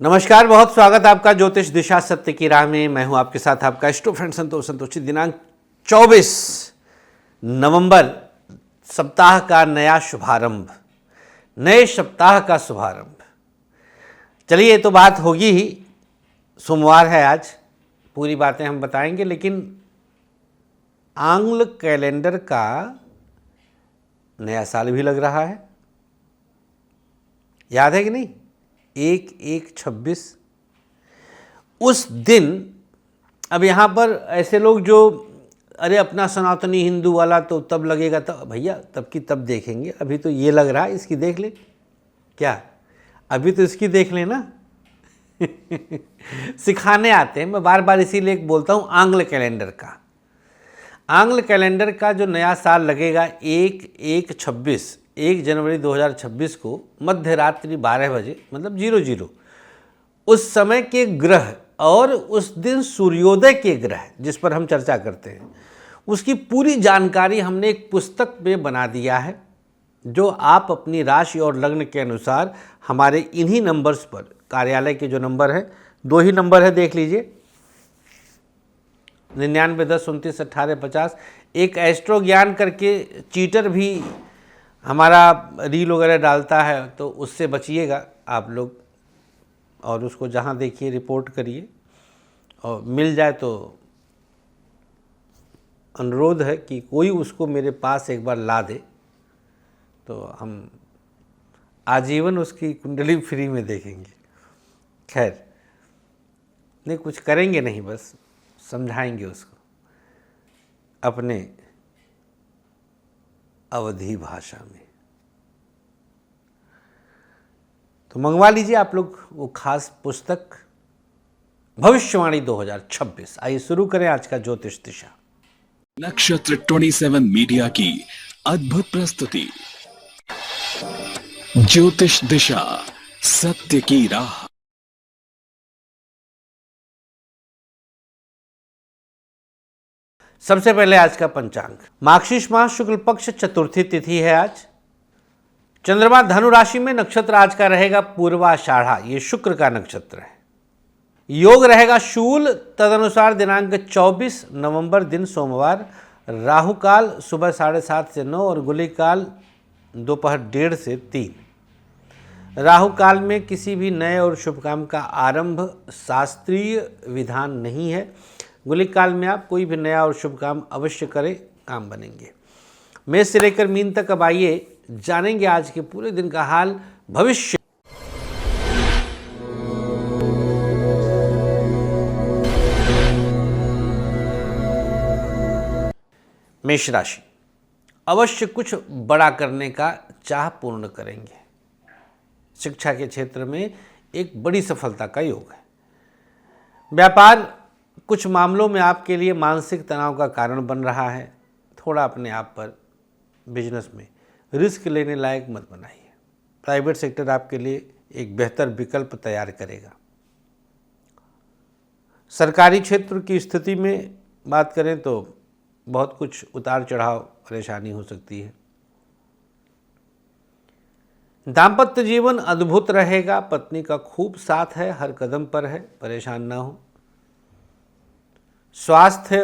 नमस्कार, बहुत स्वागत आपका ज्योतिष दिशा सत्य की राह में। मैं हूं आपके साथ आपका इष्टो फ्रेंड संतोषी। दिनांक 24 नवंबर, सप्ताह का नया शुभारंभ, नए सप्ताह का शुभारंभ। चलिए, ये तो बात होगी ही, सोमवार है आज, पूरी बातें हम बताएंगे। लेकिन आंग्ल कैलेंडर का नया साल भी लग रहा है, याद है कि नहीं? 1/1/26 उस दिन। अब यहाँ पर ऐसे लोग जो अरे अपना सनातनी हिंदू वाला तो तब लगेगा, तब भैया तब की तब देखेंगे। अभी तो ये लग रहा है, इसकी देख ले। क्या अभी तो इसकी देख लेना। सिखाने आते हैं, मैं बार बार इसीलिए बोलता हूँ आंग्ल कैलेंडर का। आंग्ल कैलेंडर का जो नया साल लगेगा 1/1/26, 1 जनवरी 2026 को मध्य रात्रि 12 बजे, मतलब 00, उस समय के ग्रह और उस दिन सूर्योदय के ग्रह जिस पर हम चर्चा करते हैं, उसकी पूरी जानकारी हमने एक पुस्तक में बना दिया है, जो आप अपनी राशि और लग्न के अनुसार हमारे इन्हीं नंबर्स पर, कार्यालय के जो नंबर है, 2 ही नंबर है, देख लीजिए, 9910291850। एक एस्ट्रो ज्ञान करके चीटर भी हमारा रील वगैरह डालता है, तो उससे बचिएगा आप लोग, और उसको जहाँ देखिए रिपोर्ट करिए, और मिल जाए तो अनुरोध है कि कोई उसको मेरे पास एक बार ला दे, तो हम आजीवन उसकी कुंडली फ्री में देखेंगे। खैर, नहीं कुछ करेंगे नहीं, बस समझाएंगे उसको अपने अवधी भाषा में। तो मंगवा लीजिए आप लोग वो खास पुस्तक भविष्यवाणी 2026। आइए शुरू करें आज का ज्योतिष दिशा। नक्षत्र 27 मीडिया की अद्भुत प्रस्तुति, ज्योतिष दिशा सत्य की राह। सबसे पहले आज का पंचांग। मार्गशीर्ष माह शुक्ल पक्ष चतुर्थी तिथि है आज। चंद्रमा धनु राशि में, नक्षत्र आज का रहेगा पूर्वाषाढ़ा, ये शुक्र का नक्षत्र है। योग रहेगा शूल, तदनुसार दिनांक 24 नवंबर दिन सोमवार। राहु काल सुबह 7:30 से 9 और गुली काल दोपहर 1:30 से 3। राहु काल में किसी भी नए और शुभ काम का आरंभ शास्त्रीय विधान नहीं है। गुली काल में आप कोई भी नया और शुभ काम अवश्य करें, काम बनेंगे। मेष से लेकर मीन तक अब आइए जानेंगे आज के पूरे दिन का हाल, भविष्य। मेष राशि, अवश्य कुछ बड़ा करने का चाह पूर्ण करेंगे। शिक्षा के क्षेत्र में एक बड़ी सफलता का योग है। व्यापार कुछ मामलों में आपके लिए मानसिक तनाव का कारण बन रहा है। थोड़ा अपने आप पर बिजनेस में रिस्क लेने लायक मत बनाइए। प्राइवेट सेक्टर आपके लिए एक बेहतर विकल्प तैयार करेगा। सरकारी क्षेत्र की स्थिति में बात करें तो बहुत कुछ उतार चढ़ाव, परेशानी हो सकती है। दाम्पत्य जीवन अद्भुत रहेगा। पत्नी का खूब साथ है, हर कदम पर है, परेशान ना हो। स्वास्थ्य,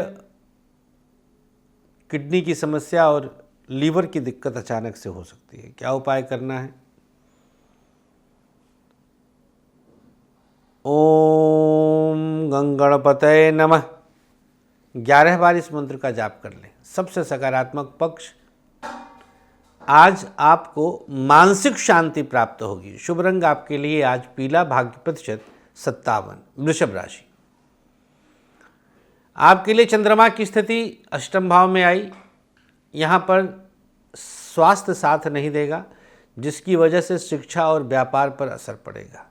किडनी की समस्या और लीवर की दिक्कत अचानक से हो सकती है। क्या उपाय करना है? ओम गंगणपतये नमः 11 बार इस मंत्र का जाप कर लें। सबसे सकारात्मक पक्ष, आज आपको मानसिक शांति प्राप्त होगी। शुभ रंग आपके लिए आज पीला, भाग्य प्रतिशत 57। वृषभ राशि, आपके लिए चंद्रमा की स्थिति अष्टम भाव में आई। यहाँ पर स्वास्थ्य साथ नहीं देगा, जिसकी वजह से शिक्षा और व्यापार पर असर पड़ेगा।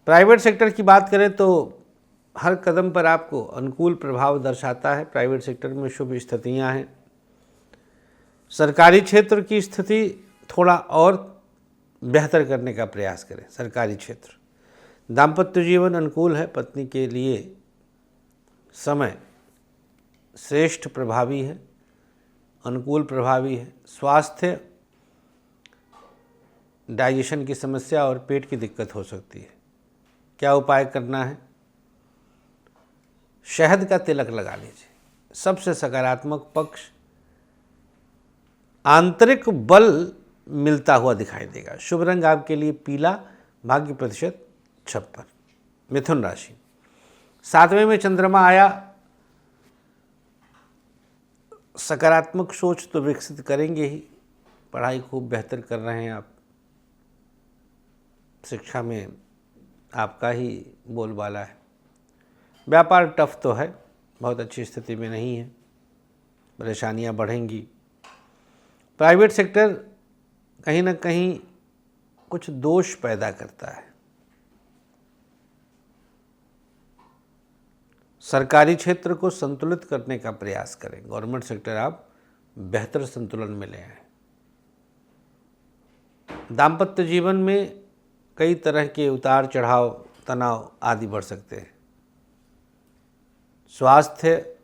प्राइवेट सेक्टर की बात करें तो हर कदम पर आपको अनुकूल प्रभाव दर्शाता है। प्राइवेट सेक्टर में शुभ स्थितियाँ हैं। सरकारी क्षेत्र की स्थिति थोड़ा और बेहतर करने का प्रयास करें। सरकारी क्षेत्र, दाम्पत्य जीवन अनुकूल है। पत्नी के लिए समय श्रेष्ठ प्रभावी है, अनुकूल प्रभावी है। स्वास्थ्य डाइजेशन की समस्या और पेट की दिक्कत हो सकती है। क्या उपाय करना है? शहद का तिलक लगा लीजिए। सबसे सकारात्मक पक्ष, आंतरिक बल मिलता हुआ दिखाई देगा। शुभ रंग आपके लिए पीला, भाग्य प्रतिशत 56। मिथुन राशि, 7वें में चंद्रमा आया। सकारात्मक सोच तो विकसित करेंगे ही, पढ़ाई खूब बेहतर कर रहे हैं आप, शिक्षा में आपका ही बोलबाला है। व्यापार टफ तो है, बहुत अच्छी स्थिति में नहीं है, परेशानियां बढ़ेंगी। प्राइवेट सेक्टर कहीं ना कहीं कुछ दोष पैदा करता है। सरकारी क्षेत्र को संतुलित करने का प्रयास करें। गवर्नमेंट सेक्टर आप बेहतर संतुलन में ले आए। दाम्पत्य जीवन में कई तरह के उतार चढ़ाव, तनाव आदि बढ़ सकते हैं। स्वास्थ्य,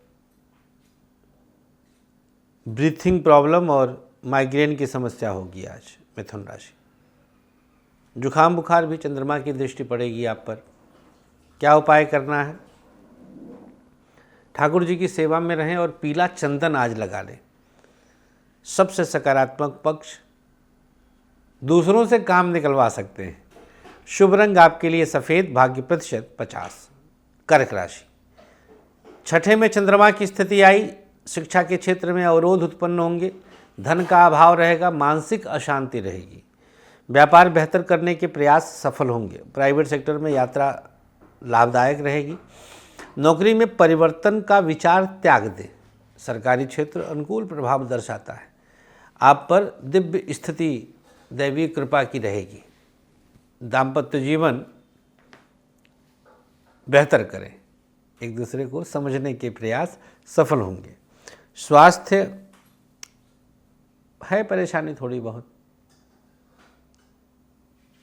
ब्रीथिंग प्रॉब्लम और माइग्रेन की समस्या होगी आज मिथुन राशि। जुखाम बुखार भी चंद्रमा की दृष्टि पड़ेगी आप पर। क्या उपाय करना है? ठाकुर जी की सेवा में रहें और पीला चंदन आज लगा लें। सबसे सकारात्मक पक्ष, दूसरों से काम निकलवा सकते हैं। शुभ रंग आपके लिए सफ़ेद, भाग्य प्रतिशत 50। कर्क राशि, 6ठे में चंद्रमा की स्थिति आई। शिक्षा के क्षेत्र में अवरोध उत्पन्न होंगे, धन का अभाव रहेगा, मानसिक अशांति रहेगी। व्यापार बेहतर करने के प्रयास सफल होंगे। प्राइवेट सेक्टर में यात्रा लाभदायक रहेगी। नौकरी में परिवर्तन का विचार त्याग दें। सरकारी क्षेत्र अनुकूल प्रभाव दर्शाता है। आप पर दिव्य स्थिति दैवीय कृपा की रहेगी। दाम्पत्य जीवन बेहतर करें, एक दूसरे को समझने के प्रयास सफल होंगे। स्वास्थ्य है परेशानी थोड़ी बहुत।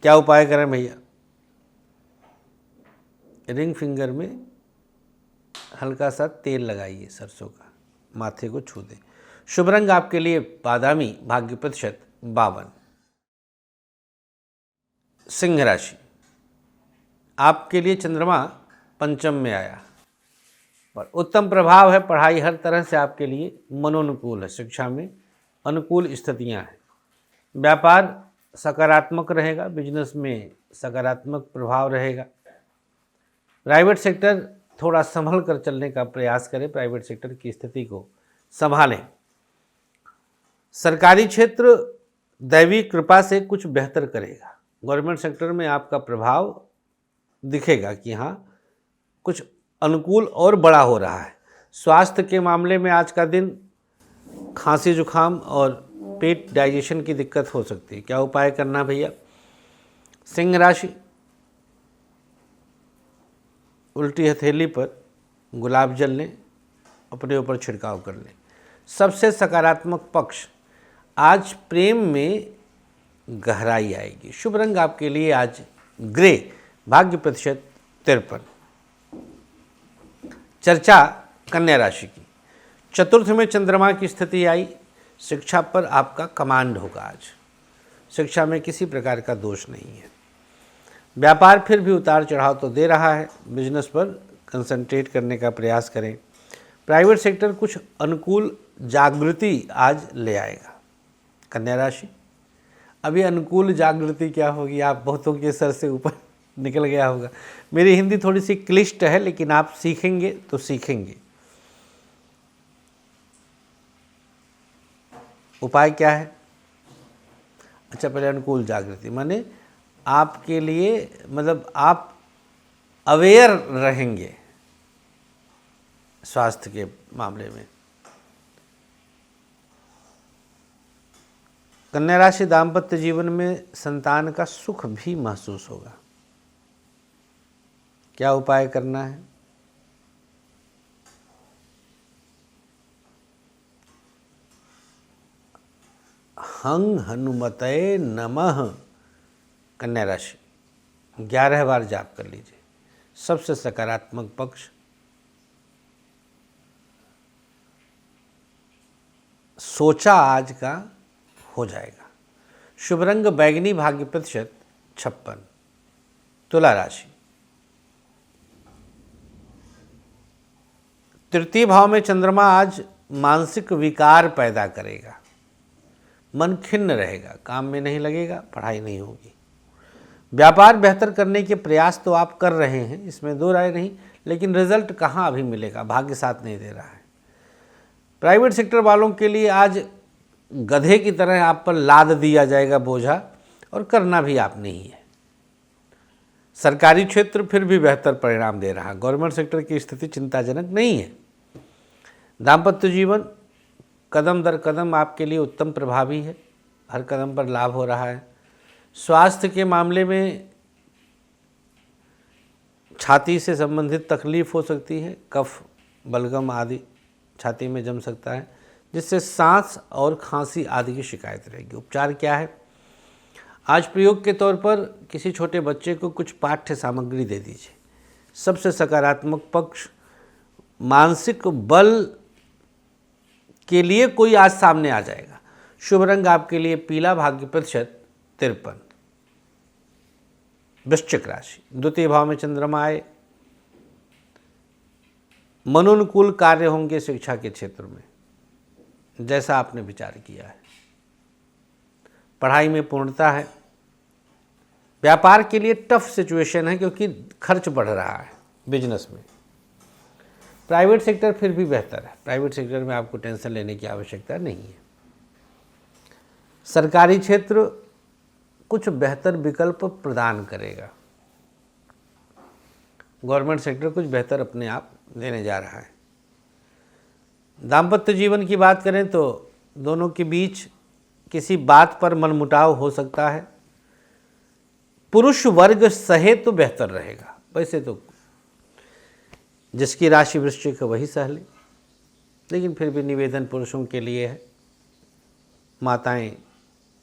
क्या उपाय करें भैया? रिंग फिंगर में हल्का सा तेल लगाइए सरसों का, माथे को छू दें। शुभ रंग आपके लिए बादामी, भाग्य प्रतिशत 52। सिंह राशि, आपके लिए चंद्रमा पंचम में आया और उत्तम प्रभाव है। पढ़ाई हर तरह से आपके लिए मनोनुकूल है। शिक्षा में अनुकूल स्थितियां हैं। व्यापार सकारात्मक रहेगा, बिजनेस में सकारात्मक प्रभाव रहेगा। प्राइवेट सेक्टर थोड़ा संभल कर चलने का प्रयास करें, प्राइवेट सेक्टर की स्थिति को संभालें। सरकारी क्षेत्र दैवी कृपा से कुछ बेहतर करेगा। गवर्नमेंट सेक्टर में आपका प्रभाव दिखेगा कि हाँ कुछ अनुकूल और बड़ा हो रहा है। स्वास्थ्य के मामले में आज का दिन खांसी जुखाम और पेट डाइजेशन की दिक्कत हो सकती है। क्या उपाय करना भैया? सिंह राशि, उल्टी हथेली पर गुलाब जल लें, अपने ऊपर छिड़काव कर लें। सबसे सकारात्मक पक्ष, आज प्रेम में गहराई आएगी। शुभ रंग आपके लिए आज ग्रे, भाग्य प्रतिशत 53। चर्चा कन्या राशि की, चतुर्थ में चंद्रमा की स्थिति आई। शिक्षा पर आपका कमांड होगा आज। शिक्षा में किसी प्रकार का दोष नहीं है। व्यापार फिर भी उतार चढ़ाव तो दे रहा है, बिजनेस पर कंसंट्रेट करने का प्रयास करें। प्राइवेट सेक्टर कुछ अनुकूल जागृति आज ले आएगा। कन्या राशि, अभी अनुकूल जागृति क्या होगी, आप बहुतों के सर से ऊपर निकल गया होगा। मेरी हिंदी थोड़ी सी क्लिष्ट है, लेकिन आप सीखेंगे तो सीखेंगे। उपाय क्या है? अच्छा, पहले अनुकूल जागृति माने आपके लिए, मतलब आप अवेयर रहेंगे स्वास्थ्य के मामले में। कन्या राशि, दाम्पत्य जीवन में संतान का सुख भी महसूस होगा। क्या उपाय करना है? हंग हनुमते नमः। कन्या राशि, 11 बार जाप कर लीजिए। सबसे सकारात्मक पक्ष, सोचा आज का हो जाएगा। शुभ रंग बैगनी, भाग्य प्रतिशत 56। तुला राशि, तृतीय भाव में चंद्रमा आज मानसिक विकार पैदा करेगा। मन खिन्न रहेगा, काम में नहीं लगेगा, पढ़ाई नहीं होगी। व्यापार बेहतर करने के प्रयास तो आप कर रहे हैं, इसमें दो राय नहीं, लेकिन रिजल्ट कहाँ अभी मिलेगा, भाग्य साथ नहीं दे रहा है। प्राइवेट सेक्टर वालों के लिए आज गधे की तरह आप पर लाद दिया जाएगा बोझा, और करना भी आपने ही है। सरकारी क्षेत्र फिर भी बेहतर परिणाम दे रहा, गवर्नमेंट सेक्टर की स्थिति चिंताजनक नहीं है। दाम्पत्य जीवन कदम दर कदम आपके लिए उत्तम प्रभावी है, हर कदम पर लाभ हो रहा है। स्वास्थ्य के मामले में छाती से संबंधित तकलीफ हो सकती है, कफ, बलगम आदि छाती में जम सकता है, जिससे सांस और खांसी आदि की शिकायत रहेगी। उपचार क्या है? आज प्रयोग के तौर पर किसी छोटे बच्चे को कुछ पाठ्य सामग्री दे दीजिए। सबसे सकारात्मक पक्ष, मानसिक बल के लिए कोई आज सामने आ जाएगा। शुभ रंग आपके लिए पीला, भाग्य प्रतिशत 53। वृश्चिक राशि, द्वितीय भाव में चंद्रमा आए, मनोनुकूल कार्य होंगे शिक्षा के क्षेत्र में, जैसा आपने विचार किया है। पढ़ाई में पूर्णता है। व्यापार के लिए टफ सिचुएशन है, क्योंकि खर्च बढ़ रहा है बिजनेस में। प्राइवेट सेक्टर फिर भी बेहतर है, प्राइवेट सेक्टर में आपको टेंशन लेने की आवश्यकता नहीं है। सरकारी क्षेत्र कुछ बेहतर विकल्प प्रदान करेगा, गवर्नमेंट सेक्टर कुछ बेहतर अपने आप देने जा रहा है। दाम्पत्य जीवन की बात करें तो दोनों के बीच किसी बात पर मनमुटाव हो सकता है। पुरुष वर्ग सहे तो बेहतर रहेगा, वैसे तो जिसकी राशि वृश्चिक है वही सह ले, लेकिन फिर भी निवेदन पुरुषों के लिए है, माताएं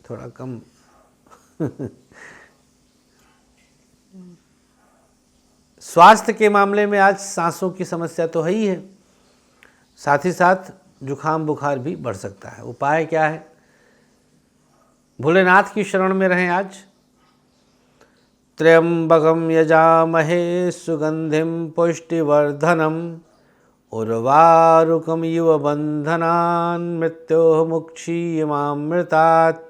थोड़ा कम स्वास्थ्य के मामले में आज सांसों की समस्या तो है ही है, साथ ही साथ जुखाम बुखार भी बढ़ सकता है। उपाय क्या है? भोलेनाथ की शरण में रहें आज। त्र्यंबकम यजामहे सुगंधिम पुष्टिवर्धनम उर्वारुकम युव बंधनान मृत्यो मुक्षीयमामृतात्।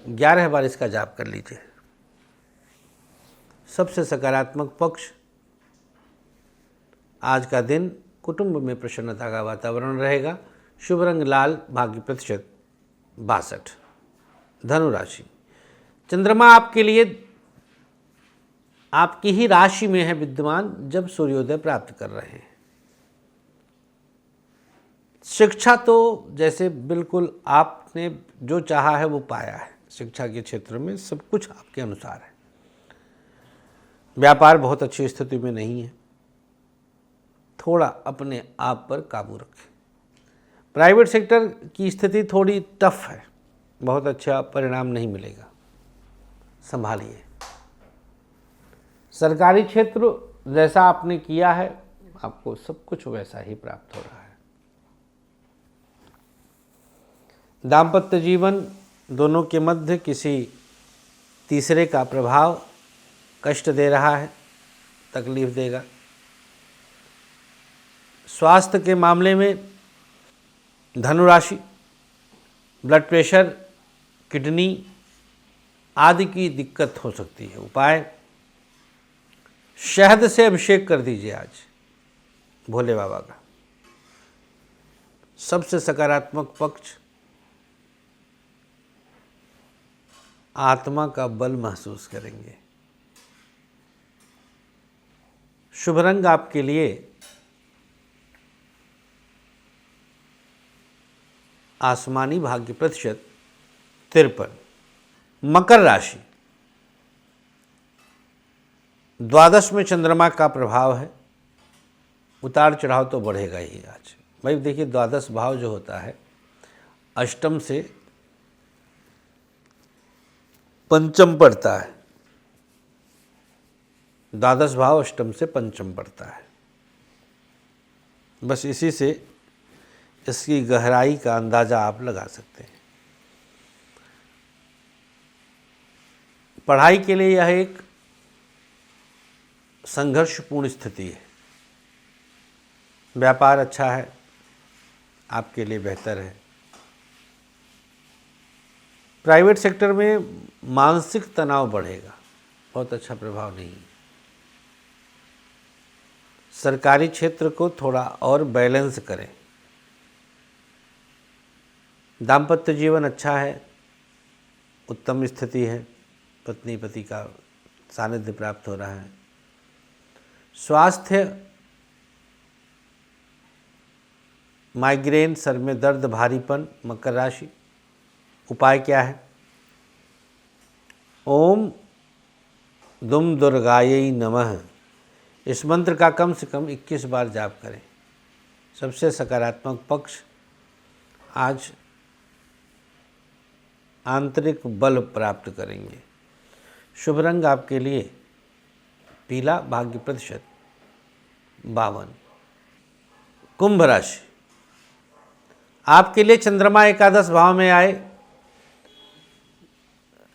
11 बार इसका जाप कर लीजिए। सबसे सकारात्मक पक्ष, आज का दिन कुटुंब में प्रसन्नता का वातावरण रहेगा। शुभ रंग लाल, भाग्य प्रतिशत 62। धनु राशि, चंद्रमा आपके लिए आपकी ही राशि में है विद्यमान जब सूर्योदय प्राप्त कर रहे हैं। शिक्षा तो जैसे बिल्कुल आपने जो चाहा है वो पाया है, शिक्षा के क्षेत्र में सब कुछ आपके अनुसार है। व्यापार बहुत अच्छी स्थिति में नहीं है, थोड़ा अपने आप पर काबू रखें। प्राइवेट सेक्टर की स्थिति थोड़ी टफ है, बहुत अच्छा परिणाम नहीं मिलेगा, संभालिए। सरकारी क्षेत्र जैसा आपने किया है, आपको सब कुछ वैसा ही प्राप्त हो रहा है। दाम्पत्य जीवन, दोनों के मध्य किसी तीसरे का प्रभाव कष्ट दे रहा है, तकलीफ देगा। स्वास्थ्य के मामले में धनु राशि, ब्लड प्रेशर, किडनी आदि की दिक्कत हो सकती है। उपाय, शहद से अभिषेक कर दीजिए आज भोले बाबा का। सबसे सकारात्मक पक्ष, आत्मा का बल महसूस करेंगे। शुभ रंग आपके लिए आसमानी, भाग्य प्रतिशत 53। मकर राशि, द्वादश में चंद्रमा का प्रभाव है, उतार चढ़ाव तो बढ़ेगा ही आज। भाई देखिए, द्वादश भाव जो होता है अष्टम से पंचम पड़ता है, द्वादश भाव अष्टम से पंचम पड़ता है। बस इसी से इसकी गहराई का अंदाज़ा आप लगा सकते हैं। पढ़ाई के लिए यह एक संघर्षपूर्ण स्थिति है। व्यापार अच्छा है, आपके लिए बेहतर है। प्राइवेट सेक्टर में मानसिक तनाव बढ़ेगा, बहुत अच्छा प्रभाव नहीं है। सरकारी क्षेत्र को थोड़ा और बैलेंस करें। दाम्पत्य जीवन अच्छा है, उत्तम स्थिति है, पत्नी पति का सानिध्य प्राप्त हो रहा है। स्वास्थ्य, माइग्रेन, सर में दर्द, भारीपन, मकर राशि। उपाय क्या है? ओम दुम दुर्गायै नमः, इस मंत्र का कम से कम 21 बार जाप करें। सबसे सकारात्मक पक्ष आज आंतरिक बल प्राप्त करेंगे। शुभ रंग आपके लिए पीला, भाग्य प्रतिशत 52। कुंभ राशि, आपके लिए चंद्रमा एकादश भाव में आए,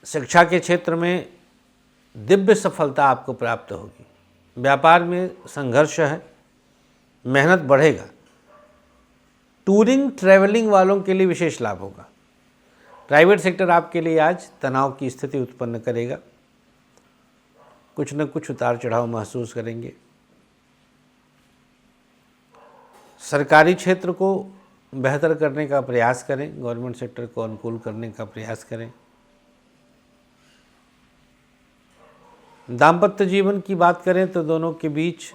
शिक्षा के क्षेत्र में दिव्य सफलता आपको प्राप्त होगी। व्यापार में संघर्ष है, मेहनत बढ़ेगा। टूरिंग ट्रैवलिंग वालों के लिए विशेष लाभ होगा। प्राइवेट सेक्टर आपके लिए आज तनाव की स्थिति उत्पन्न करेगा, कुछ न कुछ उतार चढ़ाव महसूस करेंगे। सरकारी क्षेत्र को बेहतर करने का प्रयास करें, गवर्नमेंट सेक्टर को अनुकूल करने का प्रयास करें। दाम्पत्य जीवन की बात करें तो दोनों के बीच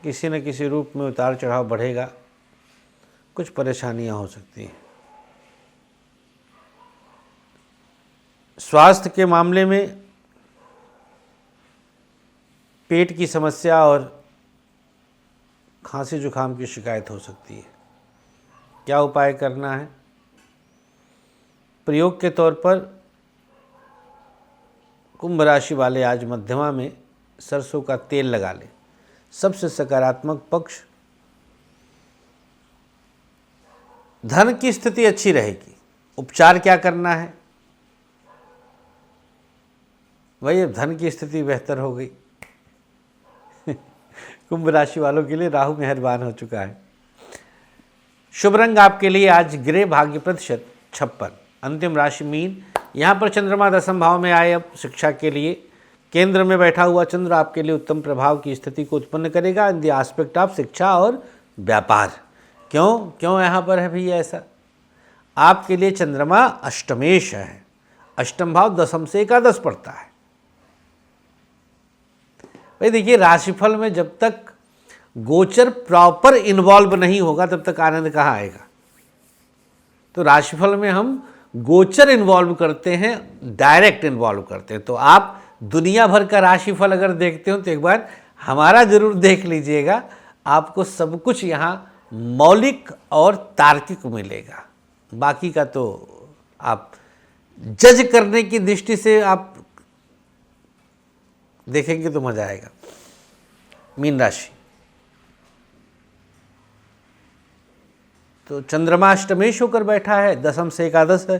किसी न किसी रूप में उतार चढ़ाव बढ़ेगा, कुछ परेशानियां हो सकती हैं। स्वास्थ्य के मामले में पेट की समस्या और खांसी जुकाम की शिकायत हो सकती है। क्या उपाय करना है? प्रयोग के तौर पर कुंभ राशि वाले आज मध्यमा में सरसों का तेल लगा लें। सबसे सकारात्मक पक्ष धन की स्थिति अच्छी रहेगी। उपचार क्या करना है? वही अब धन की स्थिति बेहतर हो गई। कुंभ राशि वालों के लिए राहु मेहरबान हो चुका है। शुभ रंग आपके लिए आज ग्रे, भाग्य प्रतिशत 56। अंतिम राशि मीन, यहाँ पर चंद्रमा दशम भाव में आए। अब शिक्षा के लिए केंद्र में बैठा हुआ चंद्र आपके लिए उत्तम प्रभाव की स्थिति को उत्पन्न करेगा इन द एस्पेक्ट ऑफ शिक्षा और व्यापार। क्यों यहाँ पर है भैया ऐसा? आपके लिए चंद्रमा अष्टमेश है। अष्टम भाव दशम से एकादश पड़ता है। भाई देखिए, राशिफल में जब तक गोचर प्रॉपर इन्वॉल्व नहीं होगा तब तक आनंद कहाँ आएगा। तो राशिफल में हम गोचर इन्वॉल्व करते हैं, डायरेक्ट इन्वॉल्व करते हैं। तो आप दुनिया भर का राशिफल अगर देखते हो तो एक बार हमारा जरूर देख लीजिएगा, आपको सब कुछ यहाँ मौलिक और तार्किक मिलेगा। बाकी का तो आप जज करने की दृष्टि से आप देखेंगे तो मजा आएगा। मीन राशि, तो चंद्रमा अष्टमेश होकर बैठा है, दशम से एकादश है,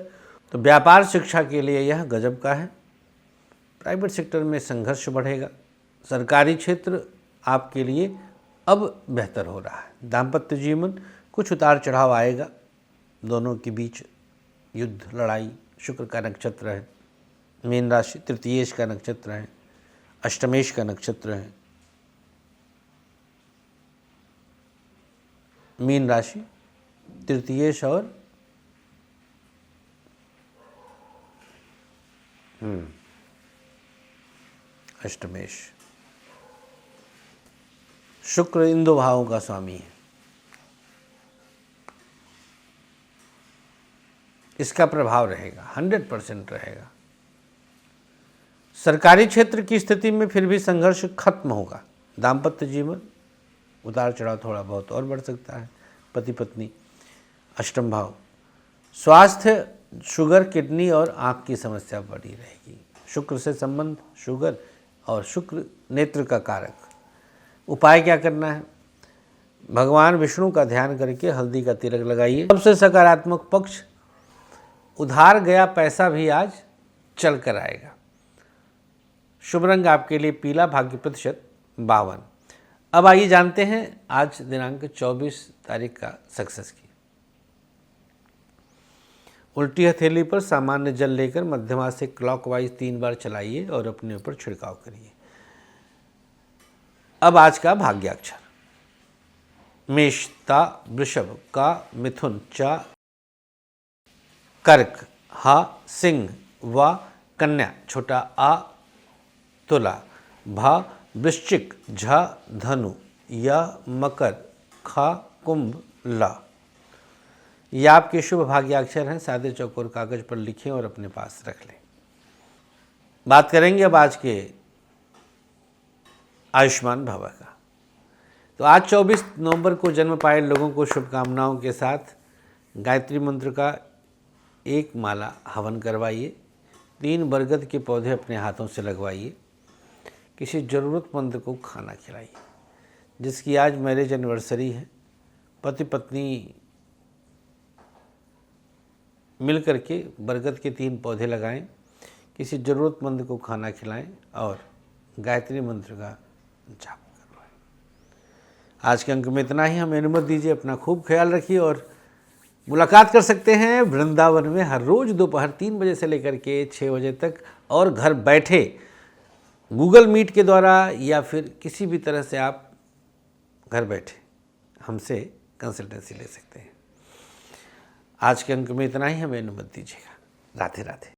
तो व्यापार शिक्षा के लिए यह गजब का है। प्राइवेट सेक्टर में संघर्ष बढ़ेगा। सरकारी क्षेत्र आपके लिए अब बेहतर हो रहा है। दाम्पत्य जीवन कुछ उतार चढ़ाव आएगा, दोनों के बीच युद्ध लड़ाई। शुक्र का नक्षत्र है। मीन राशि, तृतीयेश का नक्षत्र है, अष्टमेश का नक्षत्र है। मीन राशि, तृतीयेश और अष्टमेश। शुक्र इन दो भावों का स्वामी है। इसका प्रभाव रहेगा, 100% रहेगा। सरकारी क्षेत्र की स्थिति में फिर भी संघर्ष खत्म होगा। दाम्पत्य जीवन उतार चढ़ाव थोड़ा बहुत और बढ़ सकता है, पति पत्नी। अष्टम भाव, स्वास्थ्य, शुगर, किडनी और आँख की समस्या बड़ी रहेगी। शुक्र से संबंध, शुगर और शुक्र नेत्र का कारक। उपाय क्या करना है? भगवान विष्णु का ध्यान करके हल्दी का तिलक लगाइए। सबसे सकारात्मक पक्ष, उधार गया पैसा भी आज चल कर आएगा। शुभ रंग आपके लिए पीला, भाग्य प्रतिशत 52। अब आइए जानते हैं आज दिनांक 24 तारीख का सक्सेस की। उल्टी हथेली पर सामान्य जल लेकर मध्यमा से क्लॉकवाइज 3 बार चलाइए और अपने ऊपर छिड़काव करिए। अब आज का भाग्याक्षर मेष, ता, वृषभ, का, मिथुन, चा, कर्क, हा, सिंह, वा, कन्या, छोटा आ, तुला, भा, वृश्चिक, झा, धनु, या, मकर, खा, कुंभ, ला। ये आपके शुभ भाग्याक्षर हैं। सादे चौकोर कागज पर लिखें और अपने पास रख लें। बात करेंगे अब आज के आयुष्मान भव का। तो आज 24 नवंबर को जन्म पाए लोगों को शुभकामनाओं के साथ गायत्री मंत्र का 1 माला हवन करवाइए। 3 बरगद के पौधे अपने हाथों से लगवाइए। किसी ज़रूरतमंद को खाना खिलाइए। जिसकी आज मैरिज एनिवर्सरी है, पति पत्नी मिल करके बरगद के 3 पौधे लगाएं, किसी ज़रूरतमंद को खाना खिलाएं और गायत्री मंत्र का जाप करवाएं। आज के अंक में इतना ही। हमें अनुमति दीजिए। अपना खूब ख्याल रखिए और मुलाकात कर सकते हैं वृंदावन में हर रोज़ दोपहर 3 बजे से लेकर के 6 बजे तक, और घर बैठे गूगल मीट के द्वारा या फिर किसी भी तरह से आप घर बैठे हमसे कंसल्टेंसी ले सकते हैं। आज के अंक में इतना ही। हमें अनुमति दीजिएगा। राधे राधे।